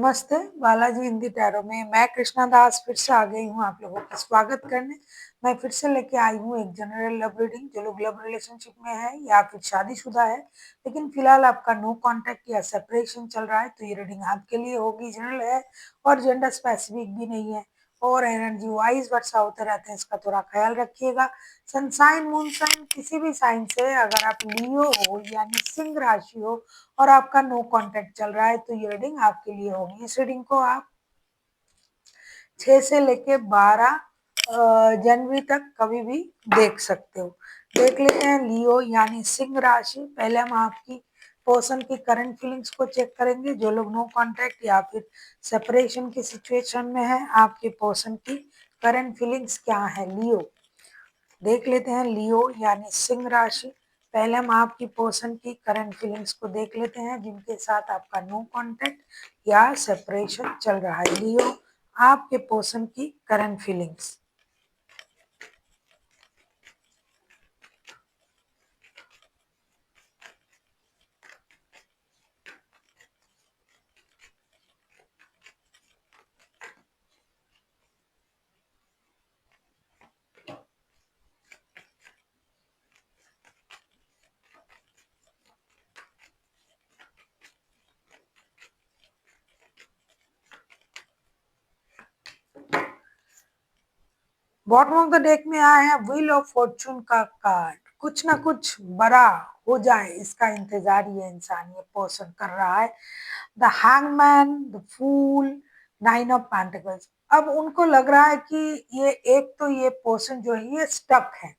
नमस्ते, बालाजी हिंदी टैरो में मैं कृष्णा दास फिर से आ गई हूँ आप लोगों का स्वागत करने। मैं फिर से लेके आई हूँ एक जनरल लव रीडिंग। जो लोग लव रिलेशनशिप में है या फिर शादीशुदा है लेकिन फिलहाल आपका नो कांटेक्ट या सेपरेशन चल रहा है तो ये रीडिंग आपके लिए होगी। जनरल है और जेंडर स्पेसिफिक भी नहीं है और एनर्जी वाइज वर्षा होते रहते हैं, इसका थोड़ा ख्याल रखिएगा। सनसाइन मून साइन किसी भी साइन से अगर आप लियो हो यानी सिंह राशि हो और आपका नो कांटेक्ट चल रहा है तो ये रीडिंग आपके लिए होगी। इस रीडिंग को आप 6 से लेके 12 जनवरी तक कभी भी देख सकते हो। देख लेते हैं लियो यानी सिंह राशि। पहले हम आपकी पर्सन की करंट फीलिंग्स को चेक करेंगे। जो लोग नो कांटेक्ट या फिर सेपरेशन की सिचुएशन में है, आपके पर्सन की करंट फीलिंग्स क्या है लियो। देख लेते हैं लियो यानी सिंह राशि। पहले हम आपकी पर्सन की करंट फीलिंग्स को देख लेते हैं जिनके साथ आपका नो कांटेक्ट या सेपरेशन चल रहा है। लियो, आपके पर्सन की current feelings. Bottom of the deck में आया है व्हील ऑफ फॉर्चून का कार्ड। कुछ ना कुछ बड़ा हो जाए इसका इंतजार ये इंसान, ये पर्सन कर रहा है। The hangman, the fool, 9 of pentacles. अब उनको लग रहा है कि ये एक तो ये पर्सन जो है ये स्टक है,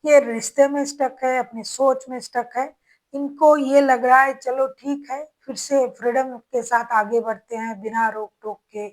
ये रिश्ते में स्टक है, अपनी सोच में स्टक है। इनको ये लग रहा है चलो ठीक है, फिर से फ्रीडम के साथ आगे बढ़ते हैं बिना रोक टोक के।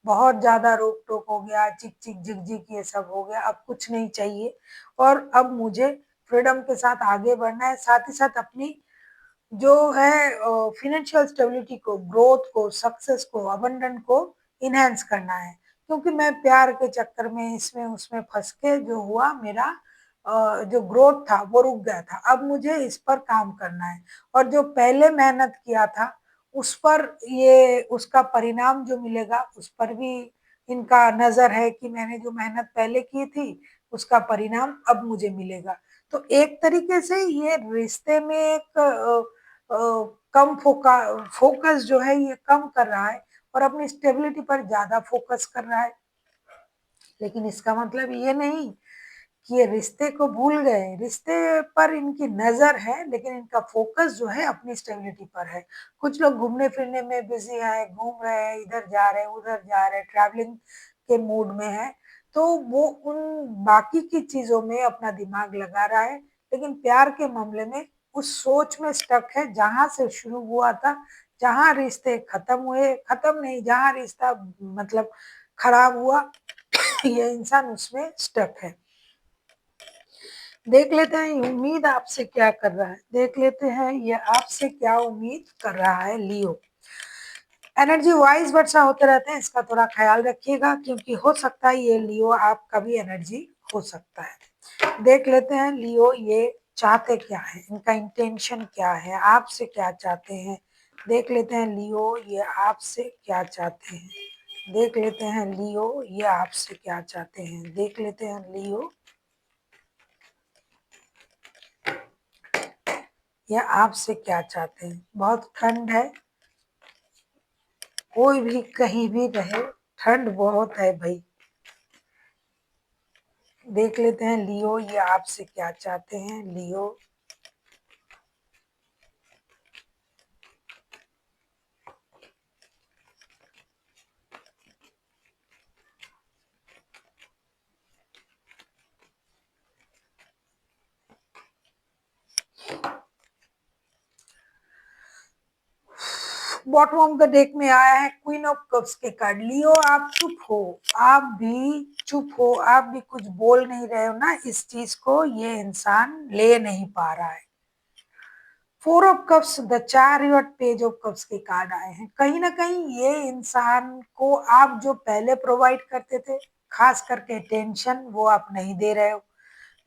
बहुत ज्यादा रोक टोक हो गया, चिक चिक झिक झिक ये सब हो गया, अब कुछ नहीं चाहिए और अब मुझे फ्रीडम के साथ आगे बढ़ना है। साथ ही साथ अपनी जो है फाइनेंशियल स्टेबिलिटी को, ग्रोथ को, सक्सेस को, अबंडन को इनहेंस करना है। क्योंकि मैं प्यार के चक्कर में इसमें उसमें फंस के जो हुआ मेरा जो ग्रोथ था वो रुक गया था। अब मुझे इस पर काम करना है और जो पहले मेहनत किया था उस पर ये उसका परिणाम जो मिलेगा उस पर भी इनका नजर है कि मैंने जो मेहनत पहले की थी उसका परिणाम अब मुझे मिलेगा। तो एक तरीके से ये रिश्ते में एक कम फोकस जो है ये कम कर रहा है और अपनी स्टेबिलिटी पर ज्यादा फोकस कर रहा है। लेकिन इसका मतलब ये नहीं कि ये रिश्ते को भूल गए। रिश्ते पर इनकी नजर है लेकिन इनका फोकस जो है अपनी स्टेबिलिटी पर है। कुछ लोग घूमने फिरने में बिजी है, घूम रहे हैं, इधर जा रहे हैं उधर जा रहे हैं, ट्रैवलिंग के मूड में है, तो वो उन बाकी की चीजों में अपना दिमाग लगा रहा है लेकिन प्यार के मामले में उस सोच में स्टक है जहां से शुरू हुआ था, जहां रिश्ते खत्म हुए, खत्म नहीं, जहां रिश्ता मतलब खराब हुआ ये इंसान उसमें स्टक है। देख लेते हैं ये उम्मीद आपसे क्या कर रहा है। देख लेते हैं ये आपसे क्या उम्मीद कर रहा है लियो। एनर्जी वाइज वर्षा होते रहते हैं, इसका थोड़ा ख्याल रखिएगा क्योंकि हो सकता है ये लियो आपका भी एनर्जी हो सकता है। देख लेते हैं लियो ये चाहते क्या है, इनका इंटेंशन क्या है, आपसे क्या चाहते हैं। देख लेते हैं लियो ये आपसे क्या चाहते हैं। देख लेते हैं लियो ये आपसे क्या चाहते हैं। देख लेते हैं लियो ये आपसे क्या चाहते हैं। बहुत ठंड है, कोई भी कहीं भी रहे, ठंड बहुत है भाई। देख लेते हैं लियो ये आपसे क्या चाहते हैं। लियो बॉटम ऑफ द डेक में आया है क्वीन ऑफ कप्स के कार्ड। लियो आप चुप हो, आप भी चुप हो, आप भी कुछ बोल नहीं रहे हो ना, इस चीज को ये इंसान ले नहीं पा रहा है। 4 of cups, the chariot, page of cups के कार्ड आए हैं। कहीं ना कहीं ये इंसान को आप जो पहले प्रोवाइड करते थे, खास करके टेंशन, वो आप नहीं दे रहे हो।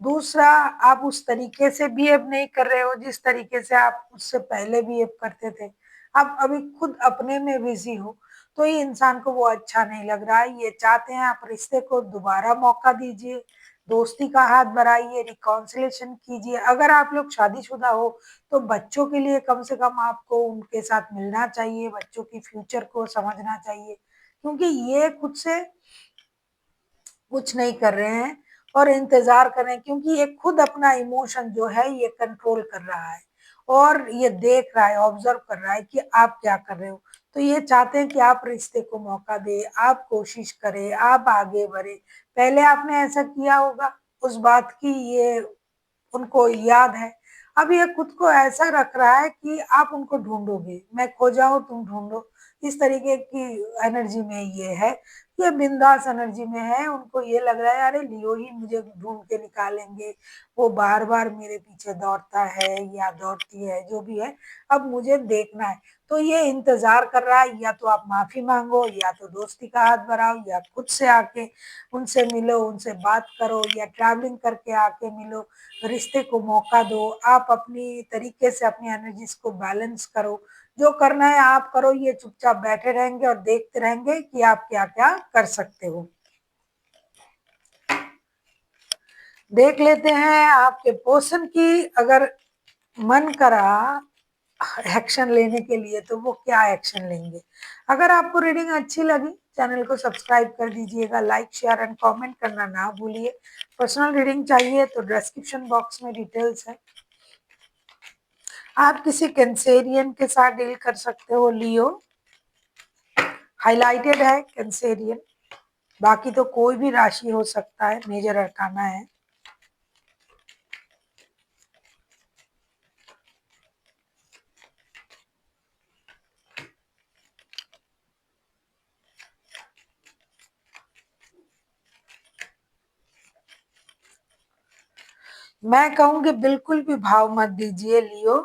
दूसरा, आप उस तरीके से बिहेव नहीं कर रहे हो जिस तरीके से आप उससे पहले बिहेव करते थे। आप अभी खुद अपने में बिजी हो, तो ये इंसान को वो अच्छा नहीं लग रहा है। ये चाहते हैं आप रिश्ते को दोबारा मौका दीजिए, दोस्ती का हाथ बढ़ाइए, रिकॉन्सिलेशन कीजिए। अगर आप लोग शादीशुदा हो तो बच्चों के लिए कम से कम आपको उनके साथ मिलना चाहिए, बच्चों की फ्यूचर को समझना चाहिए, क्योंकि ये खुद से कुछ नहीं कर रहे हैं और इंतजार कर रहे हैं, क्योंकि ये खुद अपना इमोशन जो है ये कंट्रोल कर रहा है और ये देख रहा है, ऑब्जर्व कर रहा है कि आप क्या कर रहे हो। तो ये चाहते हैं कि आप रिश्ते को मौका दे, आप कोशिश करें, आप आगे बढ़े। पहले आपने ऐसा किया होगा, उस बात की ये उनको याद है। अब ये खुद को ऐसा रख रहा है कि आप उनको ढूंढोगे, मैं खो जाऊं तुम ढूंढो, इस तरीके की एनर्जी में ये है। ये बिंदास एनर्जी में है, उनको ये लग रहा है अरे लियो ही मुझे ढूंढ के निकालेंगे, वो बार बार मेरे पीछे दौड़ता है या दौड़ती है, जो भी है, अब मुझे देखना है। तो ये इंतजार कर रहा है, या तो आप माफी मांगो, या तो दोस्ती का हाथ बढ़ाओ, या खुद से आके उनसे मिलो, उनसे बात करो, या ट्रैवलिंग करके आके मिलो, रिश्ते को मौका दो। आप अपनी तरीके से अपनी एनर्जीज को बैलेंस करो, जो करना है आप करो, ये चुपचाप बैठे रहेंगे और देखते रहेंगे कि आप क्या क्या कर सकते हो। देख लेते हैं आपके पर्सन की, अगर मन करा एक्शन लेने के लिए तो वो क्या एक्शन लेंगे। अगर आपको रीडिंग अच्छी लगी, चैनल को सब्सक्राइब कर दीजिएगा, लाइक शेयर एंड कमेंट करना ना भूलिए। पर्सनल रीडिंग चाहिए तो डिस्क्रिप्शन बॉक्स में डिटेल्स है। आप किसी कैंसेरियन के साथ डील कर सकते हो, लियो हाइलाइटेड है कैंसेरियन, बाकी तो कोई भी राशि हो सकता है, मेजर अरकाना है। मैं कहूंगी बिल्कुल भी भाव मत दीजिए लियो,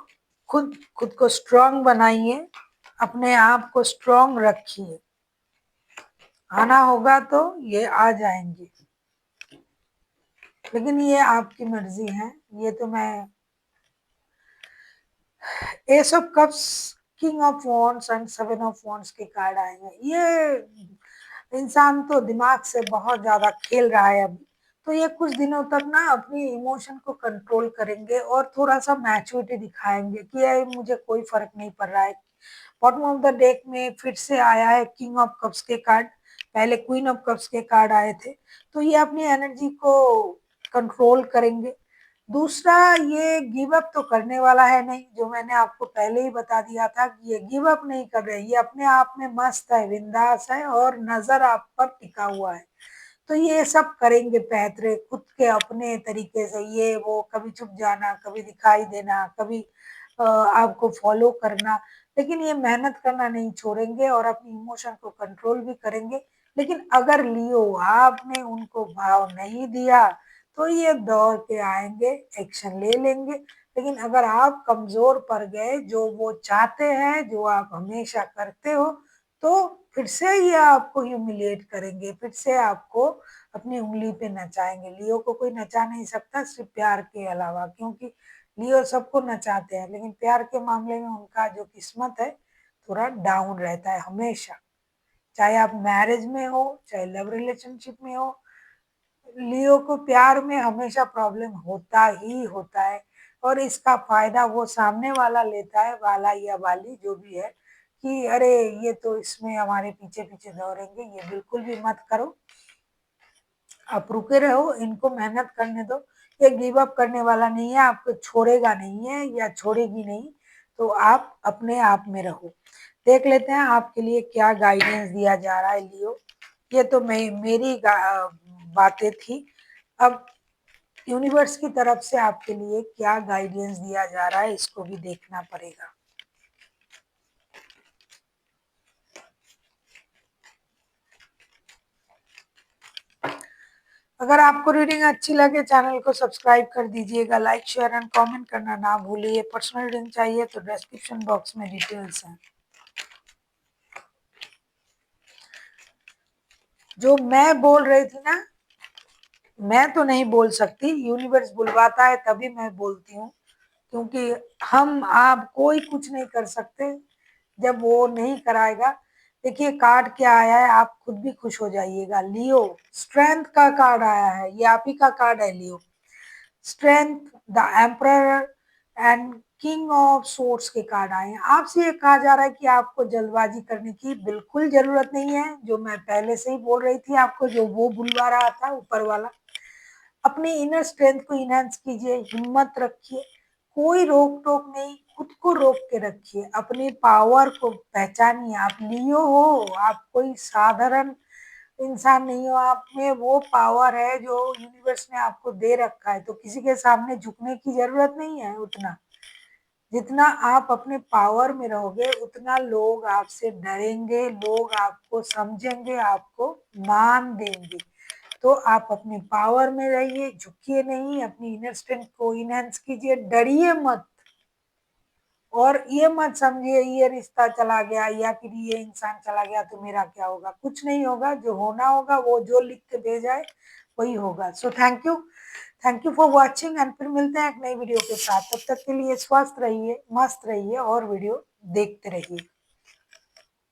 खुद खुद को स्ट्रांग बनाइए, अपने आप को स्ट्रांग रखिए। आना होगा तो ये आ जाएंगे, लेकिन ये आपकी मर्जी है। ये तो मैं S of cups, king of wands and seven of wands के कार्ड आए हैं। ये इंसान तो दिमाग से बहुत ज्यादा खेल रहा है अभी, तो ये कुछ दिनों तक ना अपनी इमोशन को कंट्रोल करेंगे और थोड़ा सा मैच्योरिटी दिखाएंगे कि ये मुझे कोई फर्क नहीं पड़ रहा है। बॉटम ऑफ द डेक में फिर से आया है किंग ऑफ कप्स के कार्ड, पहले क्वीन ऑफ कप्स के कार्ड आए थे। तो ये अपनी एनर्जी को कंट्रोल करेंगे। दूसरा, ये गिव अप तो करने वाला है नहीं, जो मैंने आपको पहले ही बता दिया था कि ये गिव अप नहीं कर रहे, ये अपने आप में मस्त है, बिंदास है और नजर आप पर टिका हुआ है। तो ये सब करेंगे पैतरे खुद के अपने तरीके से, ये वो कभी छुप जाना, कभी दिखाई देना, कभी आपको फॉलो करना, लेकिन ये मेहनत करना नहीं छोड़ेंगे और अपनी इमोशन को कंट्रोल भी करेंगे। लेकिन अगर लियो आपने उनको भाव नहीं दिया तो ये दौड़ के आएंगे, एक्शन ले लेंगे। लेकिन अगर आप कमजोर पड़ गए, जो वो चाहते हैं, जो आप हमेशा करते हो, तो फिर से ये आपको ह्यूमिलिएट करेंगे, फिर से आपको अपनी उंगली पे नचाएंगे। लियो को कोई नचा नहीं सकता सिर्फ प्यार के अलावा, क्योंकि लियो सबको नचाते हैं, लेकिन प्यार के मामले में उनका जो किस्मत है थोड़ा डाउन रहता है हमेशा। चाहे आप मैरिज में हो, चाहे लव रिलेशनशिप में हो, लियो को प्यार में हमेशा प्रॉब्लम होता ही होता है। और इसका फायदा वो सामने वाला लेता है, वाला या वाली जो भी है, कि अरे ये तो इसमें हमारे पीछे पीछे दौड़ेंगे, ये बिल्कुल भी मत करो, आप रुके रहो, इनको मेहनत करने दो। ये गिव अप करने वाला नहीं है, आपको छोड़ेगा नहीं है या छोड़ेगी नहीं, तो आप अपने आप में रहो। देख लेते हैं आपके लिए क्या गाइडेंस दिया जा रहा है लियो। ये तो मेरी बातें थी, अब यूनिवर्स की तरफ से आपके लिए क्या गाइडेंस दिया जा रहा है इसको भी देखना पड़ेगा। अगर आपको रीडिंग अच्छी लगे, चैनल को सब्सक्राइब कर दीजिएगा, लाइक शेयर एंड कमेंट करना ना भूलिए। पर्सनल रीडिंग चाहिए तो डिस्क्रिप्शन बॉक्स में डिटेल्स हैं। जो मैं बोल रही थी ना, मैं तो नहीं बोल सकती, यूनिवर्स बुलवाता है तभी मैं बोलती हूँ, क्योंकि हम आप कोई कुछ नहीं कर सकते। जब वो नहीं कराएगा, देखिए कार्ड क्या आया है, आप खुद भी खुश हो जाइएगा। लियो, स्ट्रेंथ का कार्ड आया है, ये आप ही का कार्ड है Leo. Strength, the emperor and king of swords के कार्ड आए हैं। आपसे ये कहा जा रहा है कि आपको जल्दबाजी करने की बिल्कुल जरूरत नहीं है, जो मैं पहले से ही बोल रही थी आपको, जो वो बुलवा रहा था ऊपर वाला। अपनी इनर स्ट्रेंथ को इनहेंस कीजिए, हिम्मत रखिए, कोई रोक टोक नहीं, खुद को रोक के रखिए, अपनी पावर को पहचानिए। आप लियो हो, आप कोई साधारण इंसान नहीं हो, आप में वो पावर है जो यूनिवर्स ने आपको दे रखा है, तो किसी के सामने झुकने की जरूरत नहीं है। उतना जितना आप अपने पावर में रहोगे उतना लोग आपसे डरेंगे, लोग आपको समझेंगे, आपको मान देंगे। तो आप अपने पावर में रहिए, झुकिए नहीं, अपनी इनर स्ट्रेंथ को इनहेंस कीजिए, डरिए मत। और ये मत समझिए ये रिश्ता चला गया या फिर ये इंसान चला गया तो मेरा क्या होगा, कुछ नहीं होगा। जो होना होगा वो जो लिख के भेजा है वही होगा। So thank you for watching, and फिर मिलते हैं एक नई वीडियो के साथ। तब तक के लिए स्वस्थ रहिए, मस्त रहिए और वीडियो देखते रहिए।